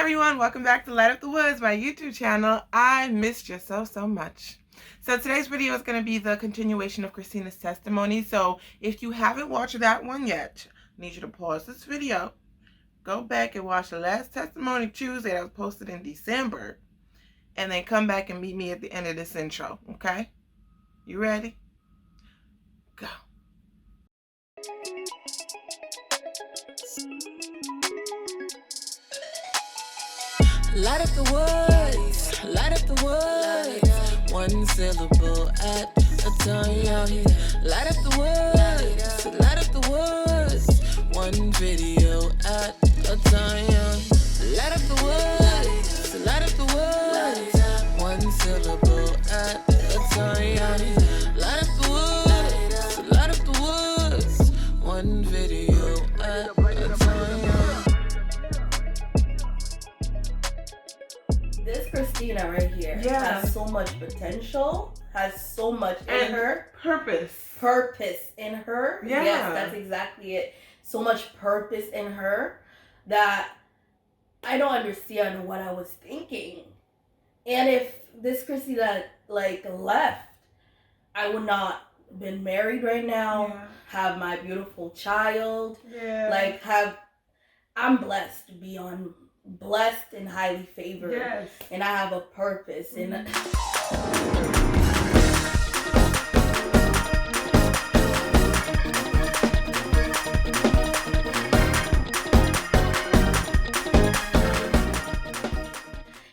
everyone, welcome back to Light Up the Woods, my YouTube channel. I missed you so much. So today's video is going to be the continuation of Christina's testimony. So if you haven't watched that one yet, I need you to pause this video, go back and watch the last testimony Tuesday that was posted in December, and then come back and meet me at the end of this intro, okay? You ready? Go. Light up the woods, light up the woods. One syllable at a time. Light up the woods, light up the woods. One video at a time. Light up the woods, light up the woods. One syllable at a time. Light up the woods, light up the woods. One video at a time. This Christina right here has so much potential, has so much in her. Purpose in her. Yeah. Yes, that's exactly it. So much purpose in her that I don't understand what I was thinking. And if this Christina left, I would not been married right now, have my beautiful child. Yeah. I'm blessed beyond blessed and highly favored. Yes. And I have a purpose. And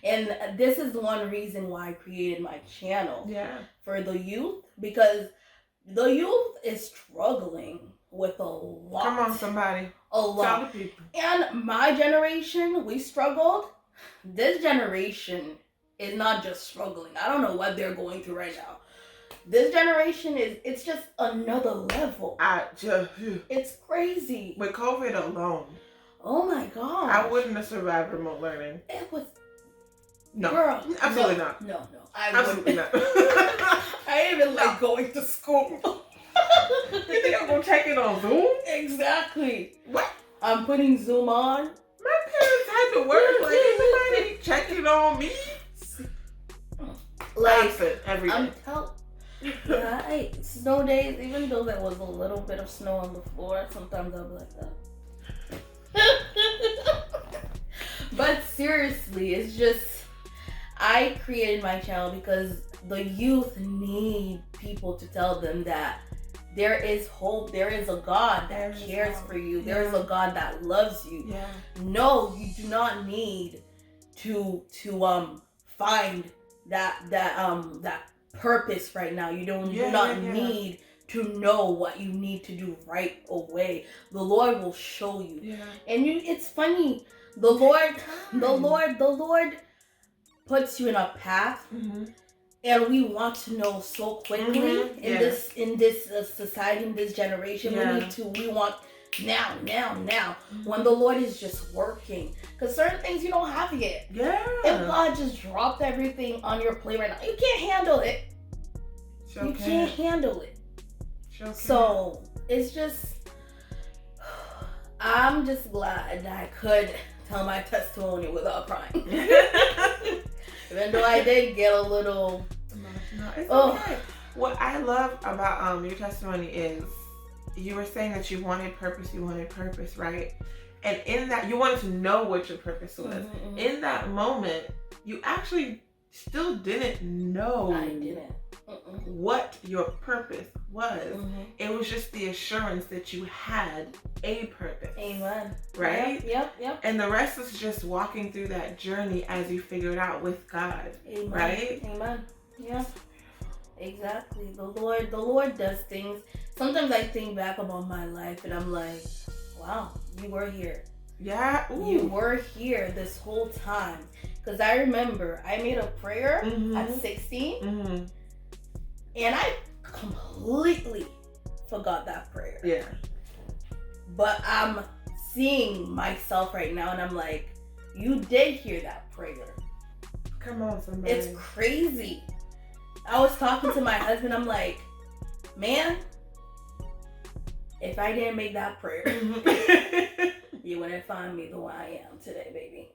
and this is one reason why I created my channel. Yeah. For the youth, because the youth is struggling with a lot. Come on, somebody. A lot. Tell the people. And my generation, we struggled. This generation is not just struggling. I don't know what they're going through right now. This generation it's just another level. It's crazy. With COVID alone. Oh my God. I wouldn't have survived remote learning. It was. No. Girl. Absolutely not. No. Absolutely not. I even like going to school. You think I'm gonna check it on Zoom? Exactly. What? I'm putting Zoom on. My parents had to work. Like, ain't nobody checking on me. Absent every day. I'm snow days, even though there was a little bit of snow on the floor, sometimes I'll be like that. But seriously, it's just, I created my channel because the youth need people to tell them that there is hope. There is a God that cares for you. Yeah. There is a God that loves you. Yeah. No, you do not need to find that purpose right now. You do not need to know what you need to do right away. The Lord will show you. Yeah. And it's funny. The Lord puts you in a path. Mm-hmm. And we want to know so quickly in this society, in this generation. Yeah. We want now. Mm-hmm. When the Lord is just working, because certain things you don't have yet. Yeah. If God just dropped everything on your plate right now, you can't handle it. Sure you can't handle it. Sure can. So it's just, I'm just glad that I could tell my testimony without crying. Even though I did get a little emotional. It's okay. What I love about your testimony is you were saying that you wanted purpose, right? And in that, you wanted to know what your purpose was. Mm-hmm. In that moment, you actually still didn't know. I didn't. What your purpose was. Mm-hmm. It was just the assurance that you had a purpose. Amen. Right? Yep. And the rest is just walking through that journey as you figure it out with God. Amen. Right? Amen. Yeah. Exactly. The Lord does things. Sometimes I think back about my life and I'm like, wow, you were here. Yeah. Ooh. You were here this whole time. Because I remember I made a prayer at 16. Mm-hmm. And I completely forgot that prayer. Yeah. But I'm seeing myself right now and I'm like, you did hear that prayer. Come on, somebody. It's crazy. I was talking to my husband, I'm like, man, if I didn't make that prayer, you wouldn't find me the way I am today, baby.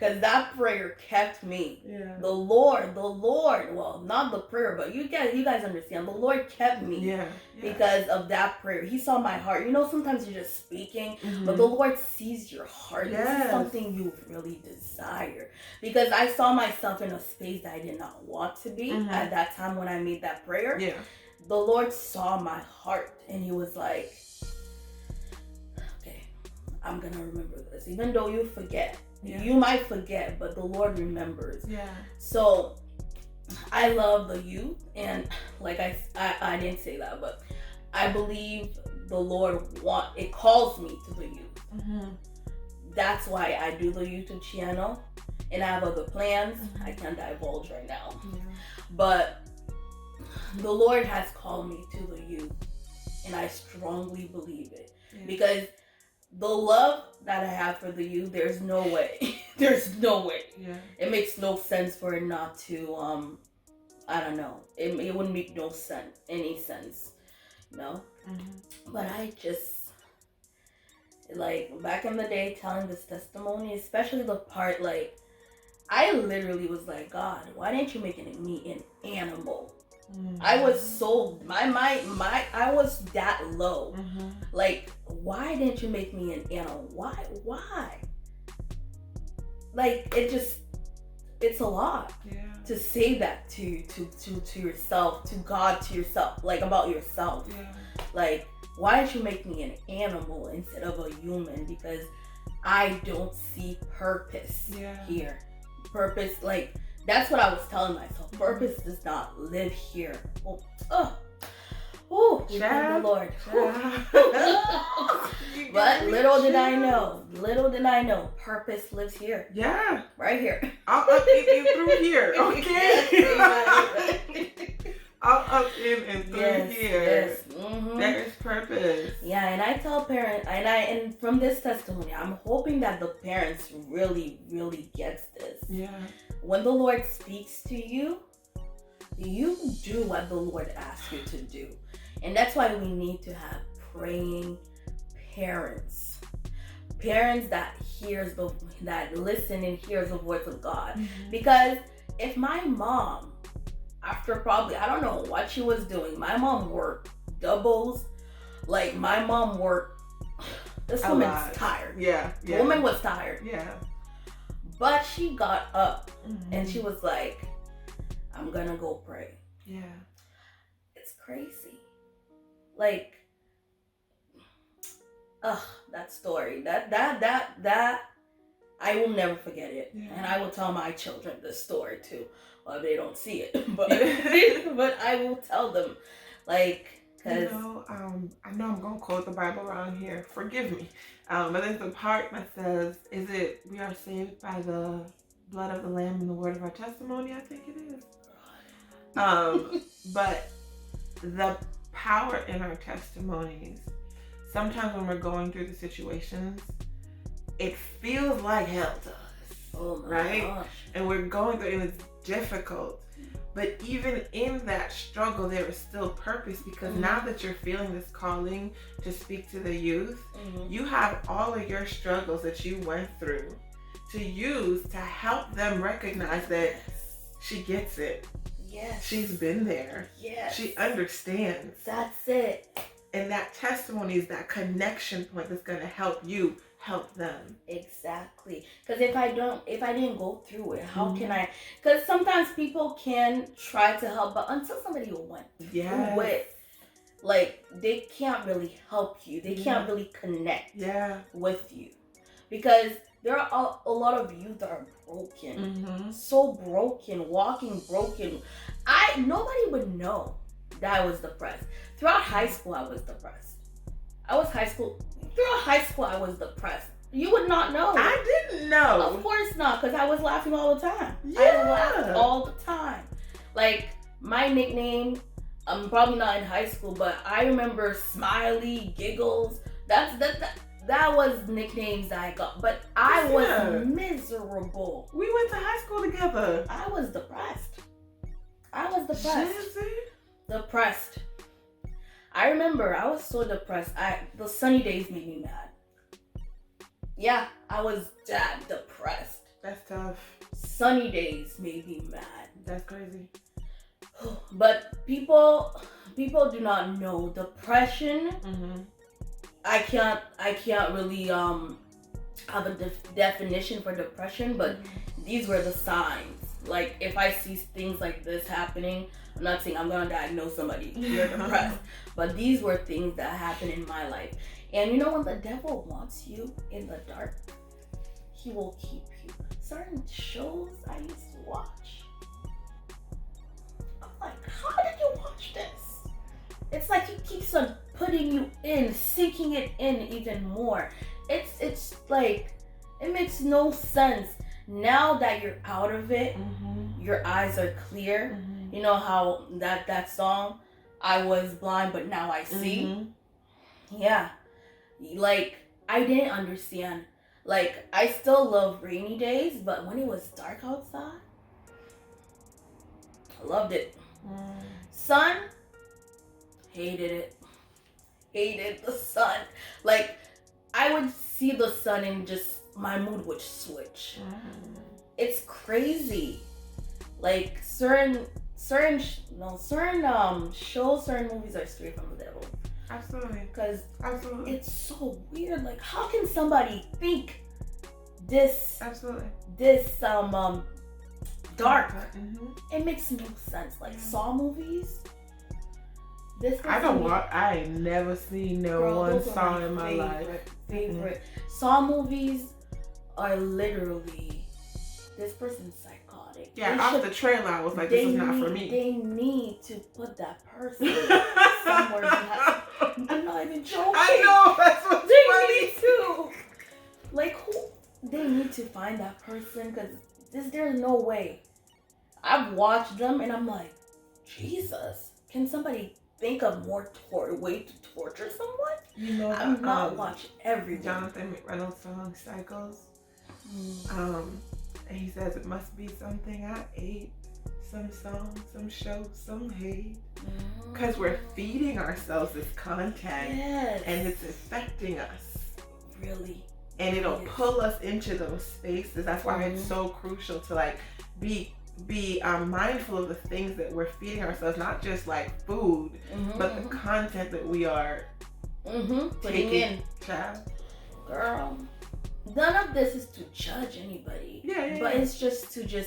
because that prayer kept me. Yeah. The Lord, well, not the prayer, but you guys understand. The Lord kept me. Yeah. Because of that prayer. He saw my heart. You know, sometimes you're just speaking, Mm-hmm. but the Lord sees your heart. Yes. This is something you really desire. Because I saw myself in a space that I did not want to be at that time when I made that prayer. Yeah. The Lord saw my heart and he was like, okay, I'm going to remember this. Even though you forget. Yeah. You might forget, but the Lord remembers. Yeah. So I love the youth, and like I didn't say that, but I believe the Lord it calls me to the youth. Mm-hmm. That's why I do the YouTube channel, and I have other plans. Mm-hmm. I can't divulge right now, but the Lord has called me to the youth, and I strongly believe it because the love that I have for the youth, there's no way. There's no way. Yeah. It makes no sense for it not to, I don't know. It wouldn't make any sense, you know? Mm-hmm. But I just, like, back in the day telling this testimony, especially the part, like, I literally was like, God, why didn't you make me an animal? Mm-hmm. I was so, I was that low. Mm-hmm. Like, why didn't you make me an animal? Why? Like, it's a lot to say that to yourself, to God, to yourself, like about yourself. Yeah. Like, why did you make me an animal instead of a human? Because I don't see purpose here. Purpose, like, that's what I was telling myself. Purpose does not live here. We thank the Lord. But little did I know, purpose lives here. Yeah. Right here. I'll up in through here, okay? I'll up in through here. Yes. Mm-hmm. There is purpose. Yeah, and I tell parents, and from this testimony, I'm hoping that the parents really, really gets this. Yeah. When the Lord speaks to you, you do what the Lord asks you to do. And that's why we need to have praying parents. Parents that listen and hears the voice of God. Mm-hmm. Because if my mom, after probably, I don't know what she was doing, my mom worked doubles. Like, my mom worked, this woman's tired. Yeah. The woman was tired. Yeah. But she got up and she was like, I'm gonna go pray. Yeah. It's crazy. Like, that story, that I will never forget it. Yeah. And I will tell my children this story too. Well, they don't see it, but but I will tell them, like, cause I know I'm gonna quote the Bible around here. Forgive me, but there's the part that says, "Is it we are saved by the blood of the Lamb and the word of our testimony?" I think it is. But the power in our testimonies, sometimes when we're going through the situations, it feels like hell to us. Oh my right? Gosh. And we're going through, and it's difficult. But even in that struggle, there is still purpose, because now that you're feeling this calling to speak to the youth, you have all of your struggles that you went through to use to help them recognize that she gets it. Yes. She's been there. Yes. She understands. That's it. And that testimony is that connection point that's going to help you help them. Exactly. Because if I didn't go through it, how can I? Because sometimes people can try to help, but until somebody went through it, like, they can't really help you. They can't really connect with you. Because there are a lot of youth that are broken. So broken, walking broken. Nobody would know that I was depressed. Throughout high school, I was depressed. Throughout high school, I was depressed. You would not know. I didn't know. Of course not, because I was laughing all the time. I laughed all the time. Like, my nickname, I'm probably not in high school, but I remember Smiley, Giggles. That was nicknames that I got. But I was miserable. We went to high school together. I was depressed. Depressed. I remember I was so depressed. The sunny days made me mad. Yeah, I was that depressed. That's tough. Sunny days made me mad. That's crazy. But people do not know depression. I can't really have a definition for depression, but these were the signs. Like, if I see things like this happening, I'm not saying I'm gonna diagnose somebody you're depressed, but these were things that happened in my life. And you know, when the devil wants you in the dark, he will keep you. Certain shows I used to watch, I'm like, how did you watch this? It's like he keeps on putting you in, sinking it in even more. It's like, it makes no sense. Now that you're out of it, your eyes are clear. You know how that song, I was blind but now I see. Yeah, like, I didn't understand. Like, I still love rainy days, but when it was dark outside, I loved it. Sun, hated it. Hated the sun. Like, I would see the sun and just my mood would switch. It's crazy. Like, certain shows, certain movies are straight from the devil. Absolutely. Because Absolutely. it's so weird. Like, how can somebody think this? Absolutely. This dark. It makes no sense. Like, Saw movies. I ain't never seen one Saw in my life. Favorite Saw movies are literally, this person's psychotic. Yeah, off the trailer, I was like, this is not for me. They need to put that person somewhere behind. I'm not even joking. I know, that's what's funny. Need to. Like, they need to find that person, because there's no way. I've watched them and I'm like, Jesus, can somebody think of more way to torture someone? You know, I'm not watching every Jonathan McReynolds song, Psychos. And he says it must be something I ate, some song, some show, some hate. Because we're feeding ourselves this content, and it's affecting us. Really. And it'll pull us into those spaces. That's why it's so crucial to like be mindful of the things that we're feeding ourselves, not just like food, but the content that we are putting in. Child. Girl, none of this is to judge anybody. But it's just to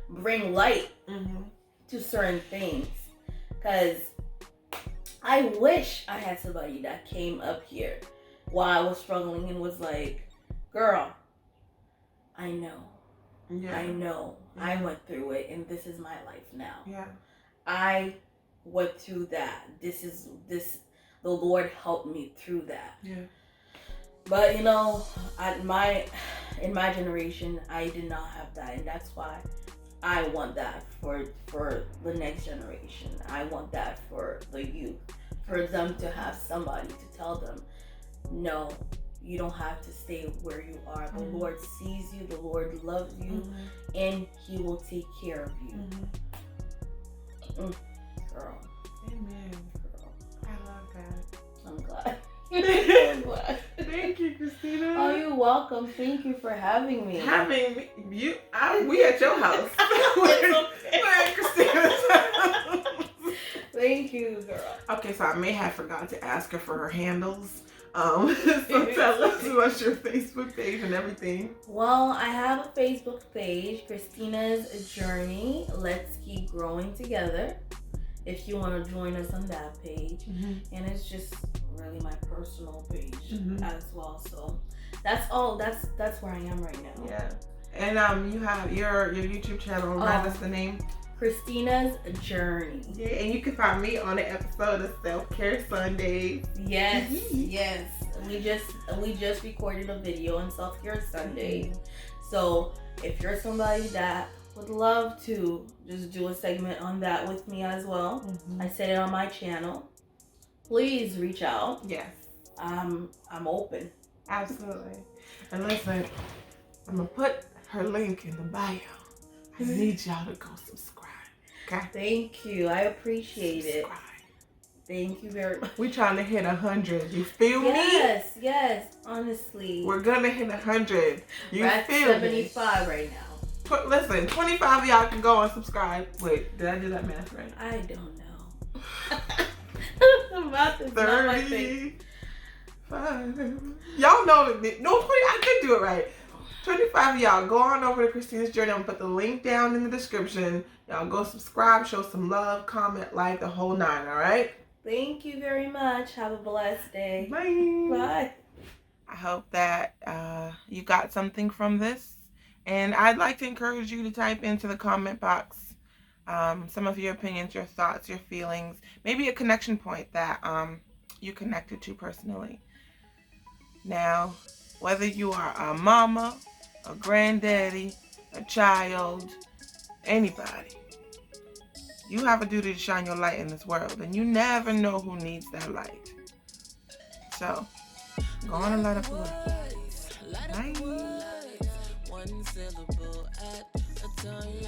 bring light to certain things. Because I wish I had somebody that came up here while I was struggling and was like, girl, I know. I know. I went through it and this is my life now. I went through that. The Lord helped me through that. But you know, in my generation, I did not have that, and that's why I want that for the next generation. I want that for the youth, for them to have somebody to tell them, no, you don't have to stay where you are. The Lord sees you, the Lord loves you, and He will take care of you. Girl. Amen. Girl. I love that. I'm glad. I'm glad. Thank you, Christina. Oh, you're welcome. Thank you for having me. We at your house. We're at Christina's house. Thank you, girl. Okay, so I may have forgotten to ask her for her handles. So tell us what's your Facebook page and everything. Well, I have a Facebook page, Christina's Journey. Let's keep growing together. If you want to join us on that page, and it's just really my personal page as well. So that's all. That's where I am right now. Yeah, and you have your YouTube channel. Remind us the name. Christina's Journey. Yeah, and you can find me on an episode of Self Care Sundays. Yes, yes. We just recorded a video on Self Care Sundays. So if you're somebody that would love to just do a segment on that with me as well, I said it on my channel. Please reach out. Yes. I'm open. Absolutely. And listen, I'm gonna put her link in the bio. I need y'all to go subscribe. Okay? Thank you. I appreciate it. Thank you very much. We trying to hit 100. You feel me? Yes, honestly. We're gonna hit 100. You We're at feel 75 right now. Listen, 25 of y'all can go and subscribe. Wait, did I do that math right? I don't know. The math is not my thing. 35. Y'all know that. No, 20. I did do it right. 25 of y'all, go on over to Christina's Journey. I'm gonna put the link down in the description. Y'all go subscribe, show some love, comment, like, the whole 9, alright? Thank you very much. Have a blessed day. Bye. Bye. I hope that you got something from this. And I'd like to encourage you to type into the comment box some of your opinions, your thoughts, your feelings, maybe a connection point that you connected to personally. Now, whether you are a mama, a granddaddy, a child, anybody, you have a duty to shine your light in this world, and you never know who needs that light. So, go on and light up the world. Bye. One syllable at a time.